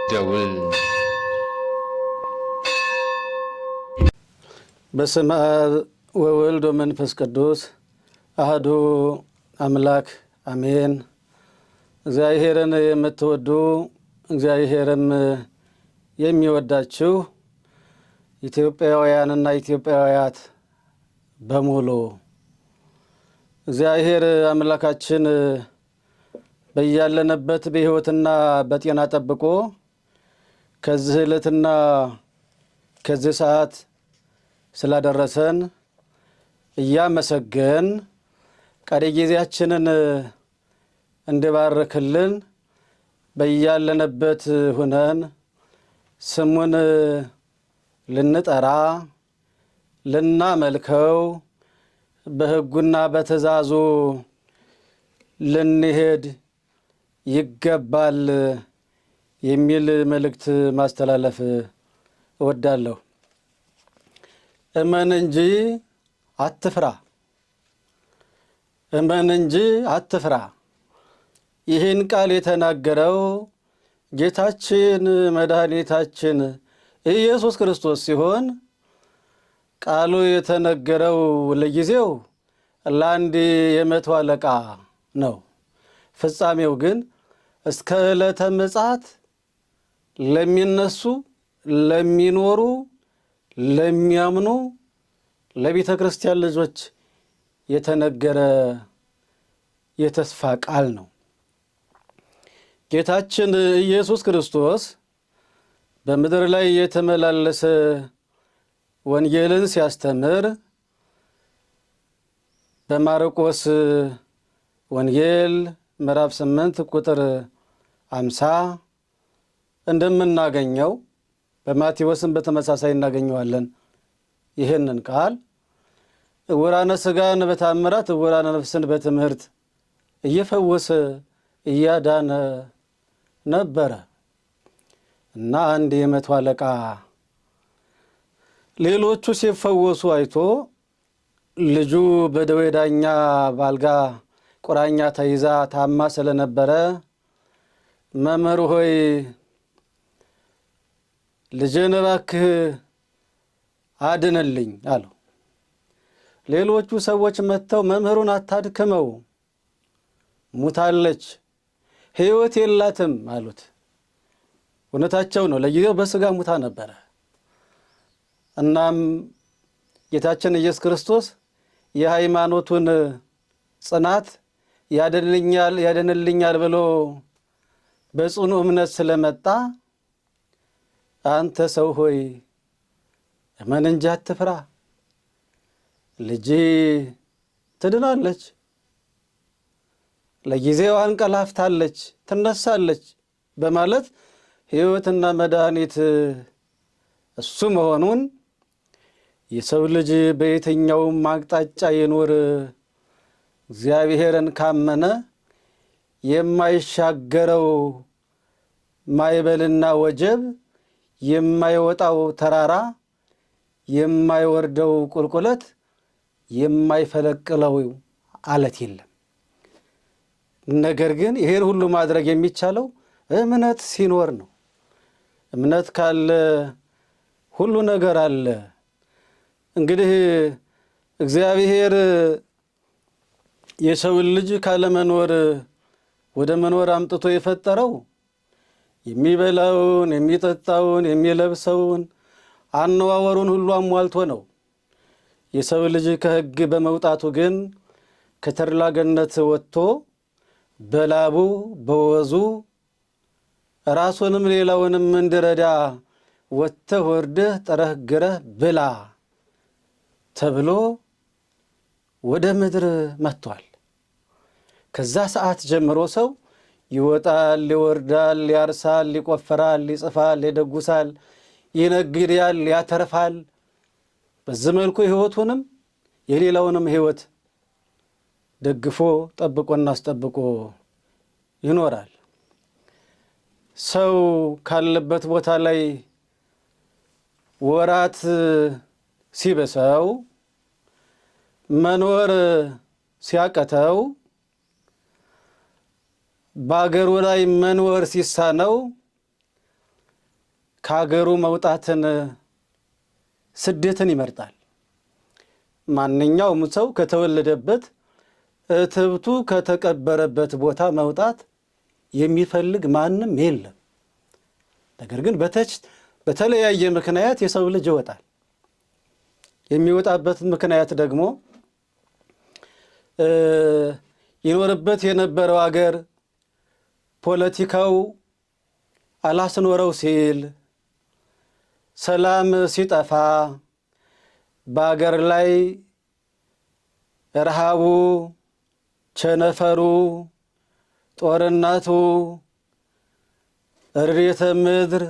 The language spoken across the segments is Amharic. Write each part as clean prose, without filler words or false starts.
ደውል። በስመ አብ ወወልድ ወመንፈስ ቅዱስ አሐዱ አምላክ አሜን። እግዚአብሔርን የምትወዱ እግዚአብሔርም የሚወዳችሁ ኢትዮጵያውያንና ኢትዮጵያውያት በሙሉ እግዚአብሔር አምላካችን በያለንበት በሕይወትና በጤና ጠብቆ ከዚህ ዕለትና ከዚህ ሰዓት ስላደረሰን እያመሰገን ቀሪ ጊዜያችንን እንዲባርክልን በያለንበት ሁነን ስሙን ልንጠራ ልናመልከው በሕጉና በትእዛዙ ልንሄድ ይገባል የሚል መልእክት ማስተላለፍ እወዳለሁ። እመን እንጂ አትፍራ፣ እመን እንጂ አትፍራ። ይህን ቃል የተናገረው ጌታችን መድኃኒታችን ኢየሱስ ክርስቶስ ሲሆን ቃሉ የተነገረው ለጊዜው ለአንድ የመቶ አለቃ ነው። ፍጻሜው ግን እስከ ዕለተ ምጽአት ለሚነሱ ለሚኖሩ ለሚያምኑ ለቤተ ክርስቲያን ልጆች የተነገረ የተስፋ ቃል ነው። ጌታችን ኢየሱስ ክርስቶስ በምድር ላይ የተመላለሰ ወንጌልን ሲያስተምር በማርቆስ ወንጌል ምዕራፍ 8 ቁጥር 50 እንደምናገኘው በማቴዎስም በተመሳሳይ እናገኘዋለን። ይህንን ቃል ዕውራነ ሥጋን በታምራት ዕውራነ ነፍስን በትምህርት እየፈወሰ እያዳነ ነበረ እና አንድ የመቶ አለቃ ሌሎቹ ሲፈወሱ አይቶ ልጁ በደዌ ዳኛ በአልጋ ቁራኛ ተይዛ ታማ ስለነበረ መምህር ሆይ ልጄን እባክህ አድንልኝ አለው። ሌሎቹ ሰዎች መጥተው መምህሩን አታድክመው፣ ሙታለች፣ ሕይወት የላትም አሉት። እውነታቸው ነው። ለጊዜው በሥጋ ሙታ ነበረ። እናም ጌታችን ኢየሱስ ክርስቶስ የሃይማኖቱን ጽናት ያድንልኛል ብሎ በጽኑ እምነት ስለመጣ አንተ ሰው ሆይ እመን እንጂ አትፍራ፣ ልጄ ትድናለች፣ ለጊዜው አንቀላፍታለች፣ ትነሳለች በማለት ሕይወትና መድኃኒት እሱ መሆኑን የሰው ልጅ በየትኛውም አቅጣጫ ይኑር እግዚአብሔርን ካመነ የማይሻገረው ማዕበልና ወጀብ፣ የማይወጣው ተራራ፣ የማይወርደው ቁልቁለት፣ የማይፈለቅለው አለት የለም። ነገር ግን ይሄን ሁሉ ማድረግ የሚቻለው እምነት ሲኖር ነው። እምነት ካለ ሁሉ ነገር አለ። እንግዲህ እግዚአብሔር የሰውን ልጅ ካለመኖር ወደ መኖር አምጥቶ የፈጠረው የሚበላውን፣ የሚጠጣውን፣ የሚለብሰውን አነዋወሩን ሁሉ አሟልቶ ነው። የሰው ልጅ ከሕግ በመውጣቱ ግን ከተድላ ገነት ወጥቶ በላቡ በወዙ ራሱንም ሌላውንም እንዲረዳ ወጥተህ ወርደህ ጥረህ ግረህ ብላ ተብሎ ወደ ምድር መጥቷል። ከዛ ሰዓት ጀምሮ ሰው ይወጣል፣ ይወርዳል፣ ያርሳል፣ ይቆፈራል፣ ይጽፋል፣ ይደጉሳል፣ ይነግዳል፣ ያተርፋል። በዚህ መልኩ ሕይወቱንም የሌላውንም ሕይወት ደግፎ ጠብቆና አስጠብቆ ይኖራል። ሰው ካለበት ቦታ ላይ ወራት ሲበሰው መኖር ሲያቀተው በአገሩ ላይ መኖር ሲሳነው ከሀገሩ መውጣትን ስደትን ይመርጣል። ማንኛውም ሰው ከተወለደበት እትብቱ ከተቀበረበት ቦታ መውጣት የሚፈልግ ማንም የለም። ነገር ግን በተለያየ ምክንያት የሰው ልጅ ይወጣል። የሚወጣበት ምክንያት ደግሞ ይኖርበት የነበረው አገር ፖለቲካው አላስኖረው ሲል፣ ሰላም ሲጠፋ፣ በአገር ላይ ረሃቡ፣ ቸነፈሩ፣ ጦርነቱ፣ እርቤተ ምድር፣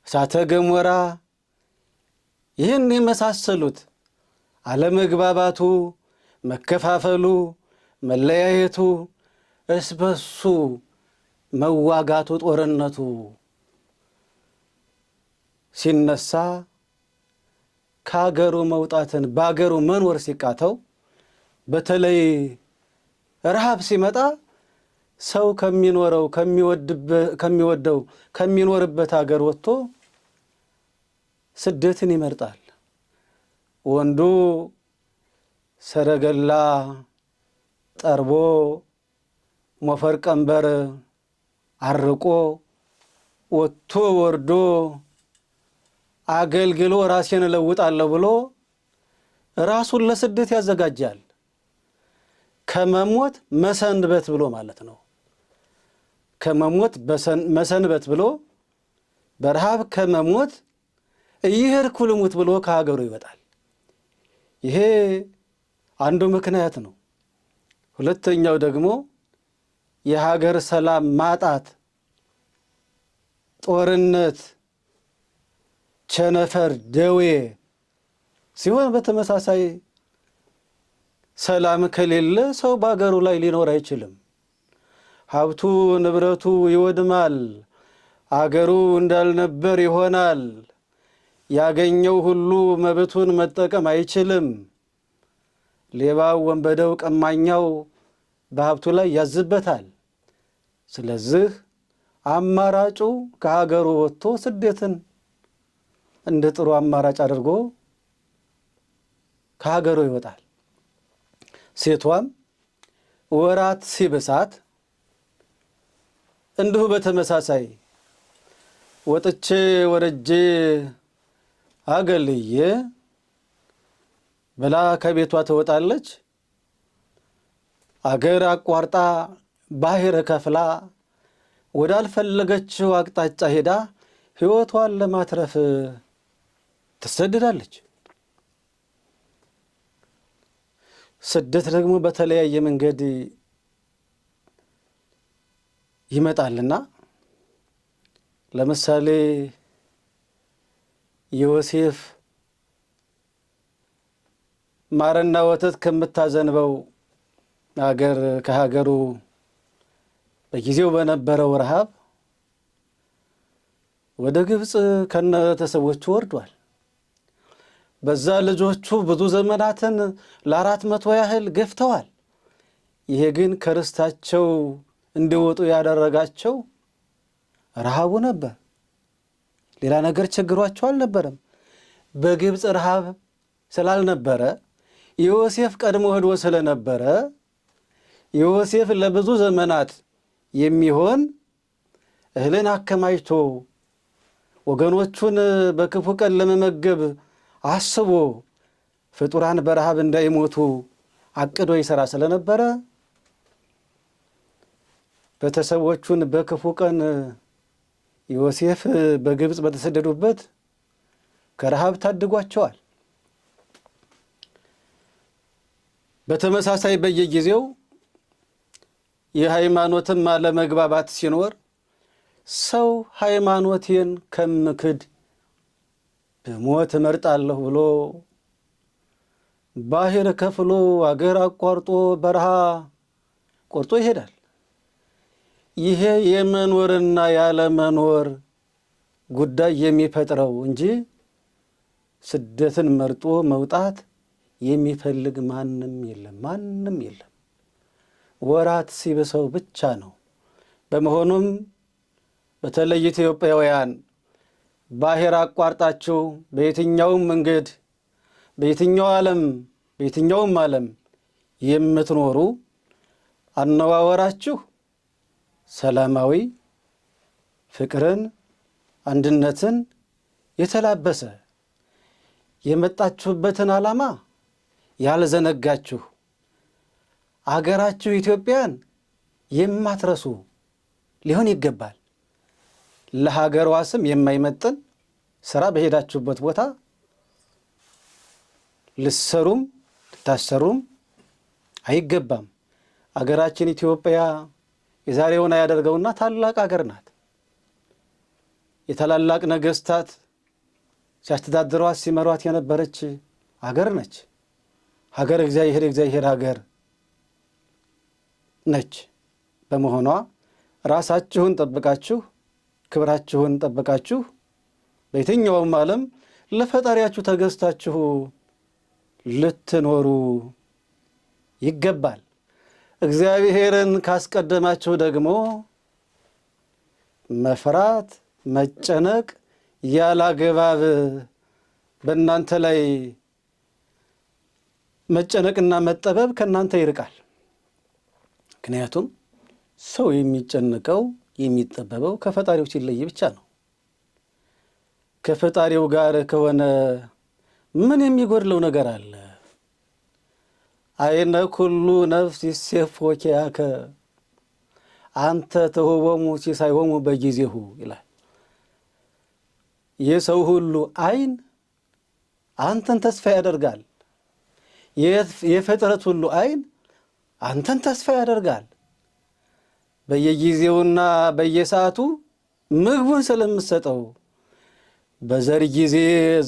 እሳተ ገሞራ ይህን የመሳሰሉት አለመግባባቱ፣ መከፋፈሉ፣ መለያየቱ፣ እስበሱ መዋጋቱ፣ ጦርነቱ ሲነሳ ከሀገሩ መውጣትን በሀገሩ መኖር ሲቃተው፣ በተለይ ረሃብ ሲመጣ ሰው ከሚወደው ከሚኖርበት ሀገር ወጥቶ ስደትን ይመርጣል። ወንዱ ሰረገላ ጠርቦ ሞፈር ቀንበር አርቆ ወጥቶ ወርዶ አገልግሎ ራሴን እለውጣለሁ ብሎ ራሱን ለስደት ያዘጋጃል። ከመሞት መሰንበት ብሎ ማለት ነው። ከመሞት መሰንበት ብሎ በረሃብ ከመሞት እየሄድኩ ልሙት ብሎ ከሀገሩ ይወጣል። ይሄ አንዱ ምክንያት ነው። ሁለተኛው ደግሞ የሀገር ሰላም ማጣት፣ ጦርነት፣ ቸነፈር፣ ደዌ ሲሆን በተመሳሳይ ሰላም ከሌለ ሰው በአገሩ ላይ ሊኖር አይችልም። ሀብቱ ንብረቱ ይወድማል። አገሩ እንዳልነበር ይሆናል። ያገኘው ሁሉ መብቱን መጠቀም አይችልም። ሌባው፣ ወንበዴው፣ ቀማኛው በሀብቱ ላይ ያዝበታል። ስለዚህ አማራጩ ከሀገሩ ወጥቶ ስደትን እንደ ጥሩ አማራጭ አድርጎ ከሀገሩ ይወጣል። ሴቷም ወራት ሲብሳት እንዲሁ በተመሳሳይ ወጥቼ ወረጄ አገልዬ ብላ ከቤቷ ትወጣለች። አገር አቋርጣ ባህር ከፍላ ወዳልፈለገችው አቅጣጫ ሄዳ ሕይወቷን ለማትረፍ ትሰደዳለች። ስደት ደግሞ በተለያየ መንገድ ይመጣልና ለምሳሌ ዮሴፍ ማርና ወተት ከምታዘንበው ከሀገሩ በጊዜው በነበረው ረሃብ ወደ ግብፅ ከነቤተሰቦቹ ወርዷል። በዛ ልጆቹ ብዙ ዘመናትን ለ400 ያህል ገፍተዋል። ይሄ ግን ከርስታቸው እንዲወጡ ያደረጋቸው ረሃቡ ነበር። ሌላ ነገር ቸግሯቸው አልነበረም። በግብፅ ረሃብ ስላልነበረ ዮሴፍ ቀድሞ ሄዶ ስለነበረ ዮሴፍ ለብዙ ዘመናት የሚሆን እህልን አከማችቶ ወገኖቹን በክፉ ቀን ለመመገብ አስቦ ፍጡራን በረሃብ እንዳይሞቱ አቅዶ ይሰራ ስለነበረ ቤተሰቦቹን በክፉ ቀን ዮሴፍ በግብፅ በተሰደዱበት ከረሃብ ታድጓቸዋል። በተመሳሳይ በየጊዜው የሃይማኖትም አለመግባባት ሲኖር ሰው ሃይማኖቴን ከምክድ በሞት እመርጣለሁ ብሎ ባህር ከፍሎ አገር አቋርጦ በረሃ ቆርጦ ይሄዳል። ይሄ የመኖርና ያለመኖር ጉዳይ የሚፈጥረው እንጂ ስደትን መርጦ መውጣት የሚፈልግ ማንም የለም። ወራት ሲብሰው ብቻ ነው። በመሆኑም በተለይ ኢትዮጵያውያን ባህር አቋርጣችሁ በየትኛውም መንገድ በየትኛውም ዓለም የምትኖሩ አነዋወራችሁ ሰላማዊ፣ ፍቅርን፣ አንድነትን የተላበሰ የመጣችሁበትን ዓላማ ያልዘነጋችሁ አገራችሁ ኢትዮጵያን የማትረሱ ሊሆን ይገባል። ለሀገሯ ስም የማይመጥን ስራ በሄዳችሁበት ቦታ ልትሰሩም ልታሰሩም አይገባም። አገራችን ኢትዮጵያ የዛሬውን ያደርገውና ታላቅ አገር ናት። የታላላቅ ነገስታት ሲያስተዳድሯት ሲመሯት የነበረች አገር ነች። ሀገር እግዚአብሔር ሀገር ነች። በመሆኗ ራሳችሁን ጠብቃችሁ ክብራችሁን ጠብቃችሁ በየትኛውም ዓለም ለፈጣሪያችሁ ተገዝታችሁ ልትኖሩ ይገባል። እግዚአብሔርን ካስቀደማችሁ ደግሞ መፍራት፣ መጨነቅ ያላግባብ በእናንተ ላይ መጨነቅና መጠበብ ከእናንተ ይርቃል። ምክንያቱም ሰው የሚጨነቀው የሚጠበበው ከፈጣሪው ሲለይ ብቻ ነው። ከፈጣሪው ጋር ከሆነ ምን የሚጎድለው ነገር አለ? አይነ ኩሉ ነፍስ ይሴፎኪያከ አንተ ተውቦሙ ሲሳይሆሙ በጊዜሁ ይላል። የሰው ሁሉ አይን አንተን ተስፋ ያደርጋል። የፍጥረት ሁሉ አይን አንተን ተስፋ ያደርጋል። በየጊዜውና በየሰዓቱ ምግቡን ስለምትሰጠው፣ በዘር ጊዜ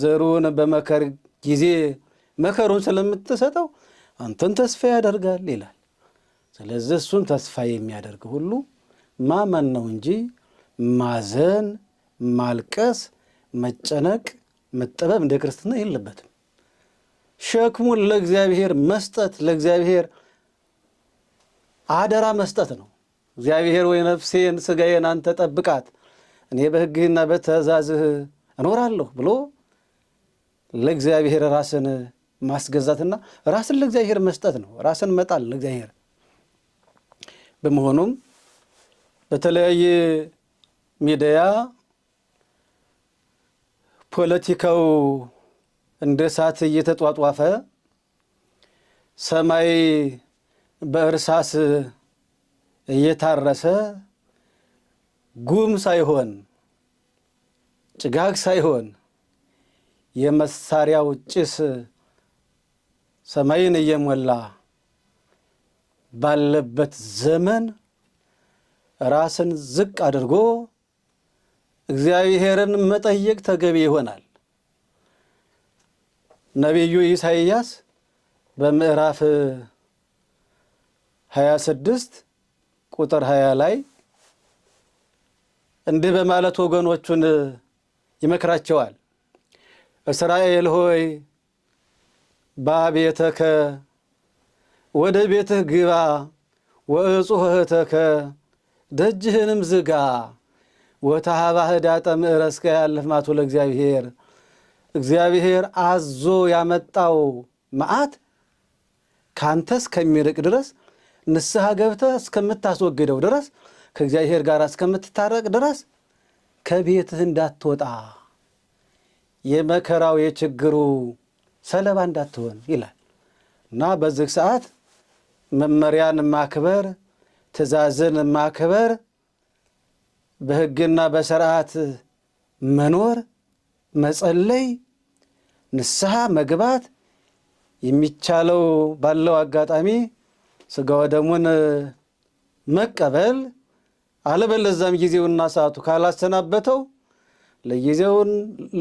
ዘሩን በመከር ጊዜ መከሩን ስለምትሰጠው አንተን ተስፋ ያደርጋል ይላል። ስለዚህ እሱን ተስፋ የሚያደርግ ሁሉ ማመን ነው እንጂ ማዘን፣ ማልቀስ፣ መጨነቅ፣ መጠበብ እንደ ክርስትና የለበትም። ሸክሙን ለእግዚአብሔር መስጠት፣ ለእግዚአብሔር አደራ መስጠት ነው። እግዚአብሔር ወይ ነፍሴን ሥጋዬን አንተ ጠብቃት፣ እኔ በሕግህና በትእዛዝህ እኖራለሁ ብሎ ለእግዚአብሔር ራስን ማስገዛትና ራስን ለእግዚአብሔር መስጠት ነው። ራስን መጣል ለእግዚአብሔር። በመሆኑም በተለያየ ሚዲያ ፖለቲካው እንደ እሳት እየተጧጧፈ ሰማይ በእርሳስ እየታረሰ ጉም ሳይሆን ጭጋግ ሳይሆን የመሳሪያው ጭስ ሰማይን እየሞላ ባለበት ዘመን ራስን ዝቅ አድርጎ እግዚአብሔርን መጠየቅ ተገቢ ይሆናል። ነቢዩ ኢሳይያስ በምዕራፍ 26 ቁጥር 20 ላይ እንዲህ በማለት ወገኖቹን ይመክራቸዋል። እስራኤል ሆይ ባቤተከ ወደ ቤትህ ግባ፣ ወእጹህተከ ደጅህንም ዝጋ፣ ወተሃባህ ዳጠ ምዕረስከ ያለፍ ማቱ ለእግዚአብሔር። እግዚአብሔር አዞ ያመጣው መዓት ካንተ እስከሚርቅ ድረስ ንስሐ ገብተህ እስከምታስወግደው ድረስ ከእግዚአብሔር ጋር እስከምትታረቅ ድረስ ከቤትህ እንዳትወጣ፣ የመከራው የችግሩ ሰለባ እንዳትሆን ይላል እና በዚህ ሰዓት መመሪያን ማክበር፣ ትእዛዝን ማክበር፣ በሕግና በሥርዓት መኖር፣ መጸለይ፣ ንስሐ መግባት የሚቻለው ባለው አጋጣሚ ሥጋ ወደሙን መቀበል፣ አለበለዛም ጊዜውና ሰዓቱ ካላሰናበተው ለጊዜውን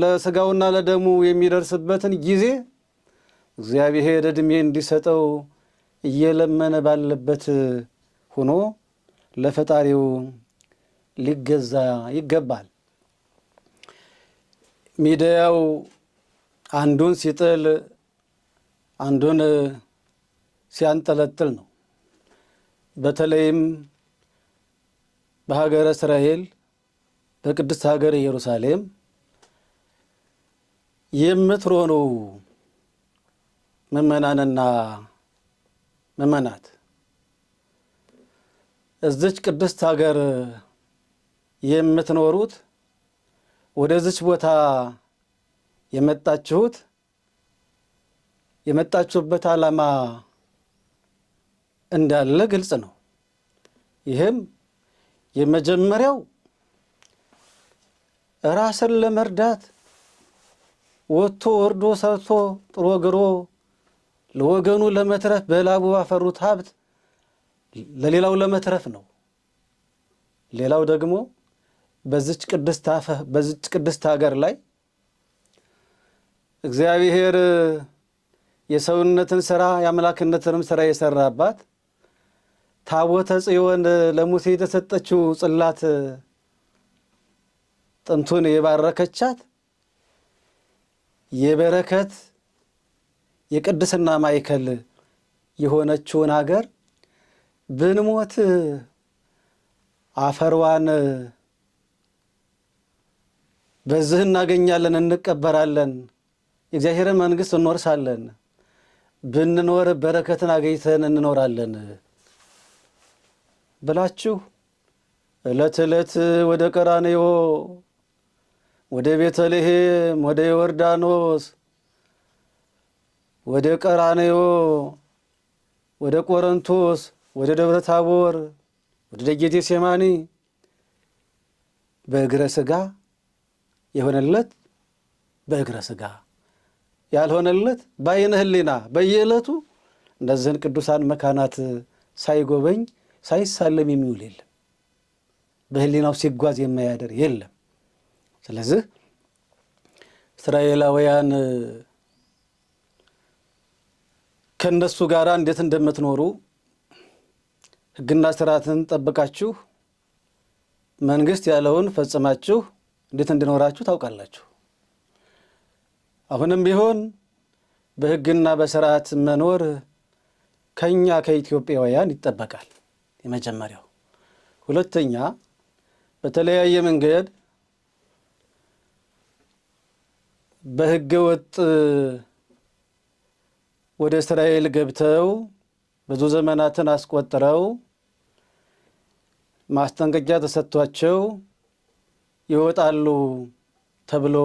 ለሥጋውና ለደሙ የሚደርስበትን ጊዜ እግዚአብሔር ዕድሜ እንዲሰጠው እየለመነ ባለበት ሆኖ ለፈጣሪው ሊገዛ ይገባል። ሚዲያው አንዱን ሲጥል አንዱን ሲያንጠለጥል ነው። በተለይም በሀገረ እስራኤል በቅድስት ሀገር ኢየሩሳሌም የምትሆኑ ምእመናንና ምእመናት እዚች ቅድስት ሀገር የምትኖሩት ወደዚች ቦታ የመጣችሁበት ዓላማ እንዳለ ግልጽ ነው። ይህም የመጀመሪያው ራስን ለመርዳት ወጥቶ ወርዶ ሰርቶ ጥሮ ግሮ ለወገኑ ለመትረፍ በላቡ ባፈሩት ሀብት ለሌላው ለመትረፍ ነው። ሌላው ደግሞ በዚች ቅድስት ሀገር ላይ እግዚአብሔር የሰውነትን ሥራ የአምላክነትንም ሥራ የሰራባት ታቦተ ጽዮን ለሙሴ የተሰጠችው ጽላት ጥንቱን የባረከቻት የበረከት የቅድስና ማዕከል የሆነችውን ሀገር ብንሞት አፈርዋን በዚህ እናገኛለን፣ እንቀበራለን፣ የእግዚአብሔርን መንግሥት እንወርሳለን፣ ብንኖር በረከትን አገኝተን እንኖራለን ብላችሁ ዕለት ዕለት ወደ ቀራንዮ፣ ወደ ቤተልሔም፣ ወደ ዮርዳኖስ፣ ወደ ቀራንዮ፣ ወደ ቆሮንቶስ፣ ወደ ደብረ ታቦር፣ ወደ ጌቴሴማኒ በእግረ ሥጋ የሆነለት በእግረ ሥጋ ያልሆነለት በዓይነ ሕሊና በየዕለቱ እነዚህን ቅዱሳን መካናት ሳይጎበኝ ሳይሳለም የሚውል የለም። በሕሊናው ሲጓዝ የማያደር የለም። ስለዚህ እስራኤላውያን ከእነሱ ጋር እንዴት እንደምትኖሩ ሕግና ስርዓትን ጠብቃችሁ መንግሥት ያለውን ፈጽማችሁ እንዴት እንድኖራችሁ ታውቃላችሁ። አሁንም ቢሆን በሕግና በስርዓት መኖር ከኛ ከኢትዮጵያውያን ይጠበቃል። የመጀመሪያው። ሁለተኛ፣ በተለያየ መንገድ በሕገ ወጥ ወደ እስራኤል ገብተው ብዙ ዘመናትን አስቆጥረው ማስጠንቀቂያ ተሰጥቷቸው ይወጣሉ ተብሎ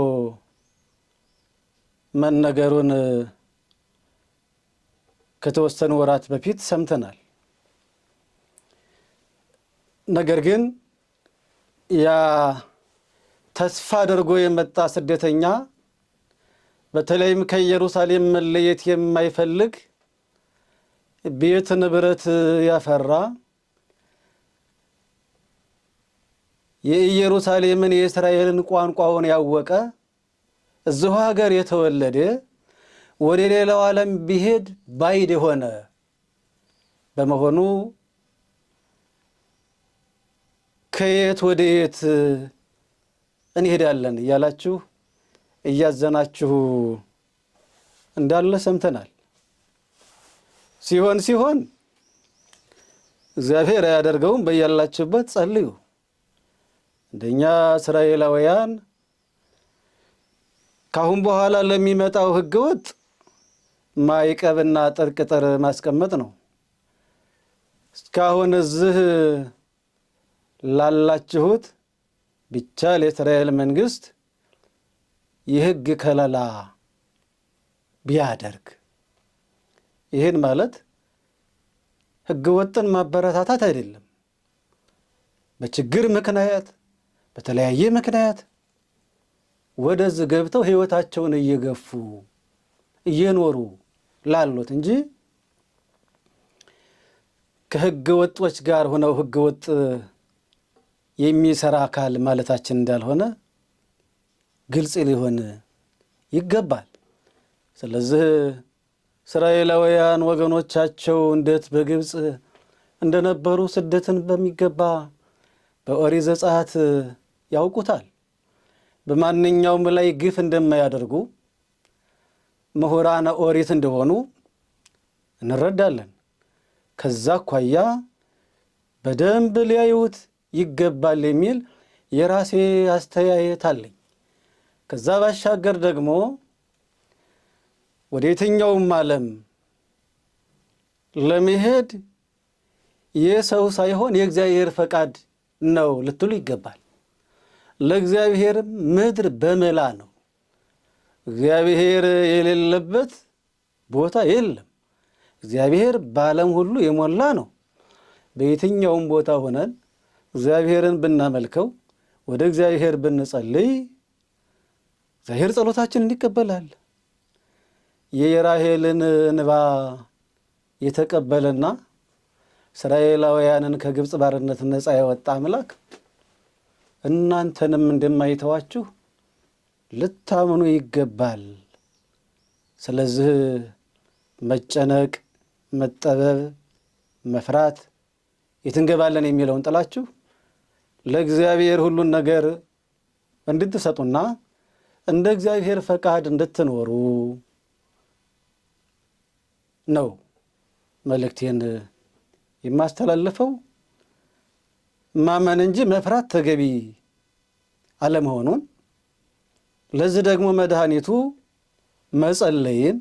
መነገሩን ከተወሰኑ ወራት በፊት ሰምተናል። ነገር ግን ያ ተስፋ አድርጎ የመጣ ስደተኛ በተለይም ከኢየሩሳሌም መለየት የማይፈልግ ቤት ንብረት ያፈራ የኢየሩሳሌምን የእስራኤልን ቋንቋውን ያወቀ እዚሁ ሀገር የተወለደ ወደ ሌላው ዓለም ቢሄድ ባይድ የሆነ በመሆኑ ከየት ወደ የት እንሄዳለን እያላችሁ እያዘናችሁ እንዳለ ሰምተናል። ሲሆን እግዚአብሔር አያደርገውም። በያላችሁበት ጸልዩ። እንደኛ እስራኤላውያን ካሁን በኋላ ለሚመጣው ሕገወጥ ማዕቀብና ጥርቅጥር ማስቀመጥ ነው። እስካሁን እዚህ ላላችሁት ብቻ ለእስራኤል መንግሥት የሕግ ከለላ ቢያደርግ፣ ይህን ማለት ሕገወጥን ማበረታታት አይደለም። በችግር ምክንያት በተለያየ ምክንያት ወደዚህ ገብተው ሕይወታቸውን እየገፉ እየኖሩ ላሉት እንጂ ከሕገ ወጦች ጋር ሆነው ሕገ ወጥ የሚሰራ አካል ማለታችን እንዳልሆነ ግልጽ ሊሆን ይገባል። ስለዚህ እስራኤላውያን ወገኖቻቸው እንዴት በግብፅ እንደነበሩ ስደትን በሚገባ በኦሪት ዘጸአት ያውቁታል። በማንኛውም ላይ ግፍ እንደማያደርጉ ምሁራነ ኦሪት እንደሆኑ እንረዳለን። ከዛ አኳያ በደንብ ሊያዩት ይገባል የሚል የራሴ አስተያየት አለኝ። ከዛ ባሻገር ደግሞ ወደ የትኛውም ዓለም ለመሄድ የሰው ሳይሆን የእግዚአብሔር ፈቃድ ነው ልትሉ ይገባል። ለእግዚአብሔር ምድር በመላ ነው። እግዚአብሔር የሌለበት ቦታ የለም። እግዚአብሔር በዓለም ሁሉ የሞላ ነው። በየትኛውም ቦታ ሆነን እግዚአብሔርን ብናመልከው፣ ወደ እግዚአብሔር ብንጸልይ እግዚአብሔር ጸሎታችንን ይቀበላል። የራሔልን እንባ የተቀበለና እስራኤላውያንን ከግብፅ ባርነት ነፃ ያወጣ አምላክ እናንተንም እንደማይተዋችሁ ልታምኑ ይገባል። ስለዚህ መጨነቅ፣ መጠበብ፣ መፍራት የት እንገባለን የሚለውን ጥላችሁ ለእግዚአብሔር ሁሉን ነገር እንድትሰጡና እንደ እግዚአብሔር ፈቃድ እንድትኖሩ ነው መልእክቴን የማስተላልፈው። ማመን እንጂ መፍራት ተገቢ አለመሆኑን፣ ለዚህ ደግሞ መድኃኒቱ መጸለይን፣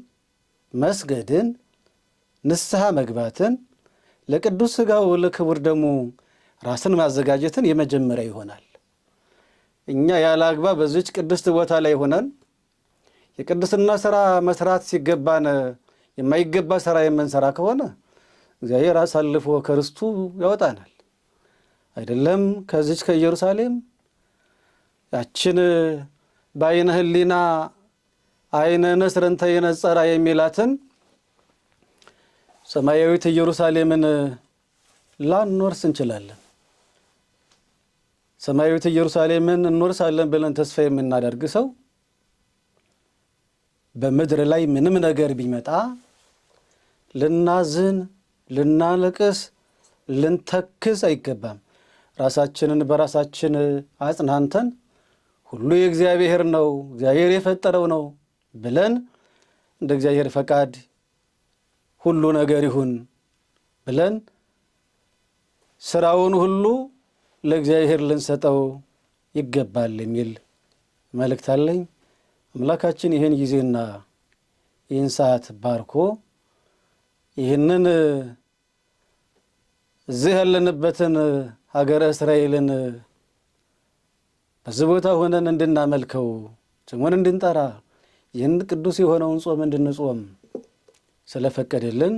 መስገድን፣ ንስሐ መግባትን፣ ለቅዱስ ሥጋው ለክቡር ደሙ ራስን ማዘጋጀትን የመጀመሪያ ይሆናል። እኛ ያለ አግባብ በዚች ቅድስት ቦታ ላይ ሆነን የቅድስና ሥራ መስራት ሲገባን የማይገባ ሥራ የምንሰራ ከሆነ እግዚአብሔር አሳልፎ ከርስቱ ያወጣናል። አይደለም ከዚች ከኢየሩሳሌም ያችን በዓይነ ሕሊና ዓይነ ንስር እንተ ይነጸራ የሚላትን ሰማያዊት ኢየሩሳሌምን ላንወርስ እንችላለን። ሰማያዊት ኢየሩሳሌምን እንወርሳለን ብለን ተስፋ የምናደርግ ሰው በምድር ላይ ምንም ነገር ቢመጣ ልናዝን፣ ልናለቅስ፣ ልንተክስ አይገባም። ራሳችንን በራሳችን አጽናንተን ሁሉ የእግዚአብሔር ነው፣ እግዚአብሔር የፈጠረው ነው ብለን እንደ እግዚአብሔር ፈቃድ ሁሉ ነገር ይሁን ብለን ስራውን ሁሉ ለእግዚአብሔር ልንሰጠው ይገባል የሚል መልእክት አለኝ። አምላካችን ይህን ጊዜና ይህን ሰዓት ባርኮ ይህንን እዚህ ያለንበትን ሀገረ እስራኤልን በዚህ ቦታ ሆነን እንድናመልከው ስሙን እንድንጠራ ይህን ቅዱስ የሆነውን ጾም እንድንጾም ስለፈቀደልን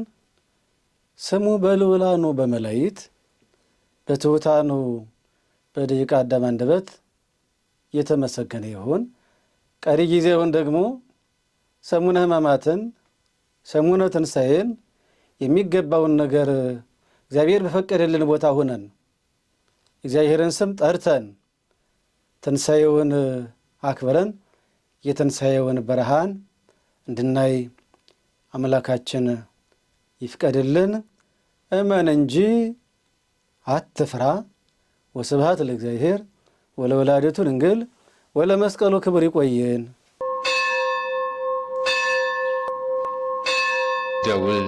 ስሙ በልዑላኑ በመላእክት በትሑታኑ በደቂቀ አዳም አንደበት የተመሰገነ ይሁን። ቀሪ ጊዜውን ደግሞ ሰሙነ ሕማማትን ሰሙነ ትንሣኤን የሚገባውን ነገር እግዚአብሔር በፈቀደልን ቦታ ሆነን እግዚአብሔርን ስም ጠርተን ትንሣኤውን አክብረን የትንሣኤውን ብርሃን እንድናይ አምላካችን ይፍቀድልን። እመን እንጂ አትፍራ። ወስብሐት ለእግዚአብሔር ወለወላዲቱ ድንግል ወለመስቀሉ ክብር። ይቆየን። ደውል